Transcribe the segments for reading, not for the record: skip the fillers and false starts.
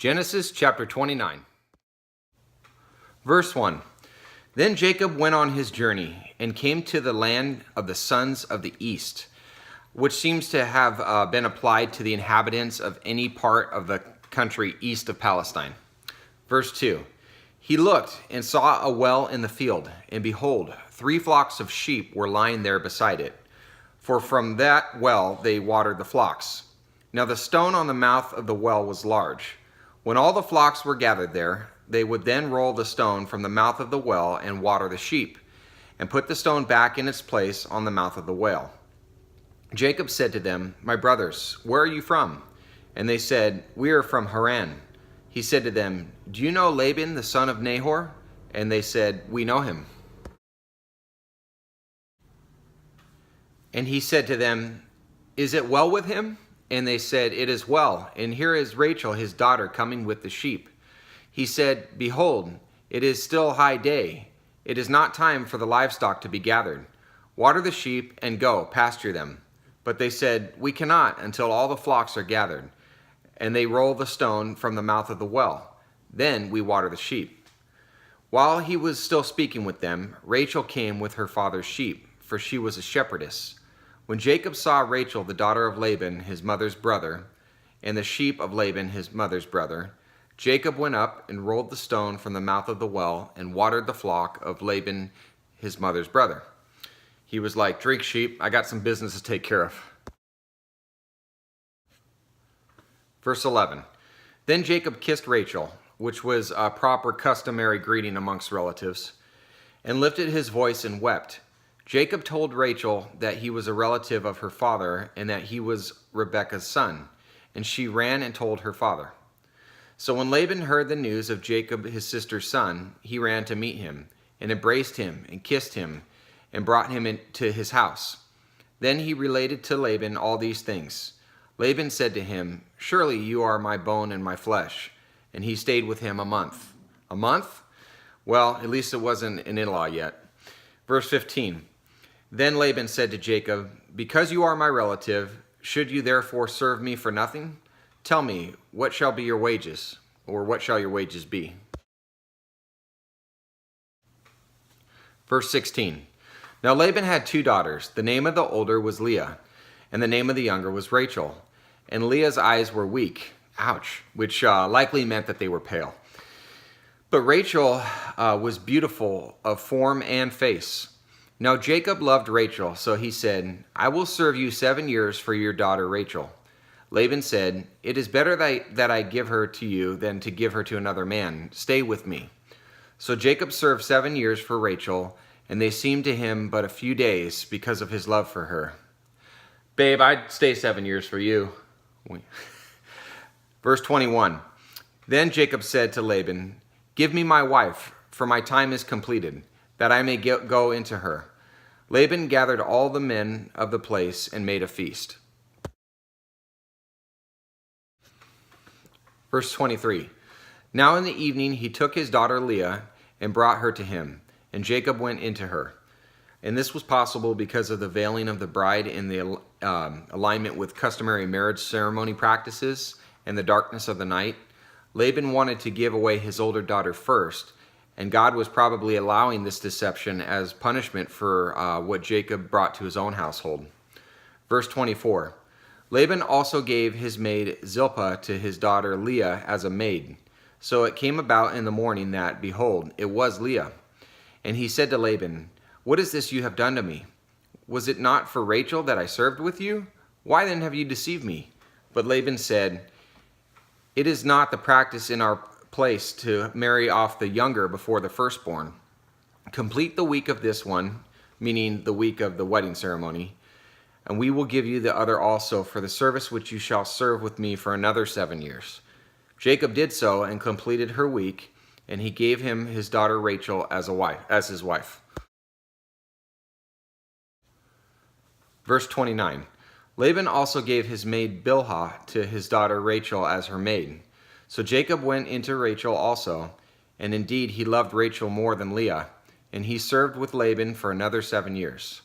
Genesis chapter 29. Verse 1. Then Jacob went on his journey and came to the land of the sons of the east, which seems to have been applied to the inhabitants of any part of the country east of Palestine. Verse 2. He looked and saw a well in the field, and behold, 3 flocks of sheep were lying there beside it. For from that well they watered the flocks. Now the stone on the mouth of the well was large. When all the flocks were gathered there, they would then roll the stone from the mouth of the well and water the sheep, and put the stone back in its place on the mouth of the well. Jacob said to them, "My brothers, where are you from?" And they said, "We are from Haran." He said to them, "Do you know Laban, the son of Nahor?" And they said, "We know him." And he said to them, "Is it well with him?" And they said, "It is well, and here is Rachel his daughter coming with the sheep." He said, "Behold, it is still high day. It is not time for the livestock to be gathered. Water the sheep and go, pasture them." But they said, "We cannot until all the flocks are gathered." And they roll the stone from the mouth of the well. Then we water the sheep. While he was still speaking with them, Rachel came with her father's sheep, for she was a shepherdess. When Jacob saw Rachel, the daughter of Laban, his mother's brother, and the sheep of Laban, his mother's brother, Jacob went up and rolled the stone from the mouth of the well and watered the flock of Laban, his mother's brother. He was like, "Drink, sheep, I got some business to take care of." Verse 11. Then Jacob kissed Rachel, which was a proper customary greeting amongst relatives, and lifted his voice and wept. Jacob told Rachel that he was a relative of her father and that he was Rebekah's son, and she ran and told her father. So when Laban heard the news of Jacob his sister's son, he ran to meet him, and embraced him, and kissed him, and brought him into his house. Then he related to Laban all these things. Laban said to him, "Surely you are my bone and my flesh." And he stayed with him a month. A month? Well, at least it wasn't an in-law yet. Verse 15. Then Laban said to Jacob, "Because you are my relative, should you therefore serve me for nothing? Tell me, what shall be your wages, or what shall your wages be?" Verse 16. Now Laban had 2 daughters. The name of the older was Leah, and the name of the younger was Rachel. And Leah's eyes were weak, which likely meant that they were pale. But Rachel was beautiful of form and face. Now Jacob loved Rachel, so he said, "I will serve you 7 years for your daughter Rachel." Laban said, "It is better that I give her to you than to give her to another man. Stay with me." So Jacob served 7 years for Rachel, and they seemed to him but a few days because of his love for her. "Babe, I'd stay 7 years for you." Verse 21. Then Jacob said to Laban, "Give me my wife, for my time is completed, that I may go into her." Laban gathered all the men of the place and made a feast. Verse 23. Now in the evening he took his daughter Leah and brought her to him, and Jacob went into her. And this was possible because of the veiling of the bride in the alignment with customary marriage ceremony practices and the darkness of the night. Laban wanted to give away his older daughter first, and God was probably allowing this deception as punishment for what Jacob brought to his own household. Verse 24. Laban also gave his maid Zilpah to his daughter Leah as a maid. So it came about in the morning that, behold, it was Leah. And he said to Laban, "What is this you have done to me? Was it not for Rachel that I served with you? Why then have you deceived me?" But Laban said, "It is not the practice in our place to marry off the younger before the firstborn. Complete the week of this one," meaning the week of the wedding ceremony, "and we will give you the other also for the service which you shall serve with me for another 7 years." Jacob did so and completed her week, and he gave him his daughter Rachel as his wife. Verse 29. Laban also gave his maid Bilhah to his daughter Rachel as her maid. So Jacob went into Rachel also, and indeed he loved Rachel more than Leah, and he served with Laban for another 7 years.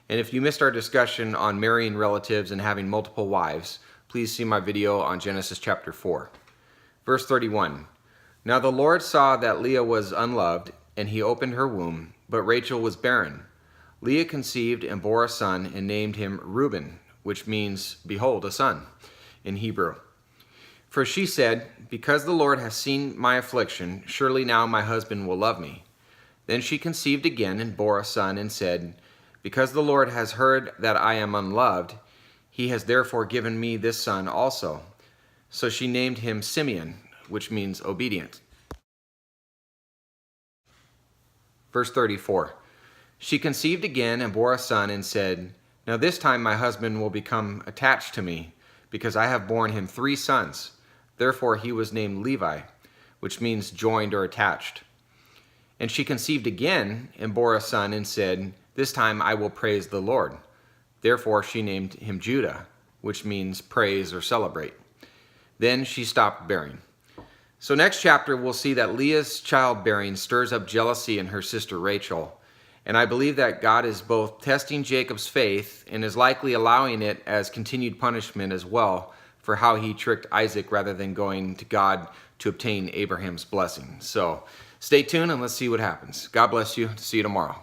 And if you missed our discussion on marrying relatives and having multiple wives, please see my video on Genesis chapter 4. Verse 31. Now the Lord saw that Leah was unloved, and he opened her womb, but Rachel was barren. Leah conceived and bore a son and named him Reuben, which means, behold, a son, in Hebrew. For she said, because the Lord has seen my affliction, surely now my husband will love me. Then she conceived again and bore a son and said, because the Lord has heard that I am unloved, he has therefore given me this son also. So she named him Simeon, which means obedient. Verse 34. She conceived again and bore a son and said, now this time my husband will become attached to me, because I have borne him 3 sons. Therefore he was named Levi, which means joined or attached. And she conceived again and bore a son and said, this time I will praise the Lord. Therefore she named him Judah, which means praise or celebrate. Then she stopped bearing. So next chapter we'll see that Leah's childbearing stirs up jealousy in her sister Rachel. And I believe that God is both testing Jacob's faith and is likely allowing it as continued punishment as well for how he tricked Isaac rather than going to God to obtain Abraham's blessing. So stay tuned and let's see what happens. God bless you. See you tomorrow.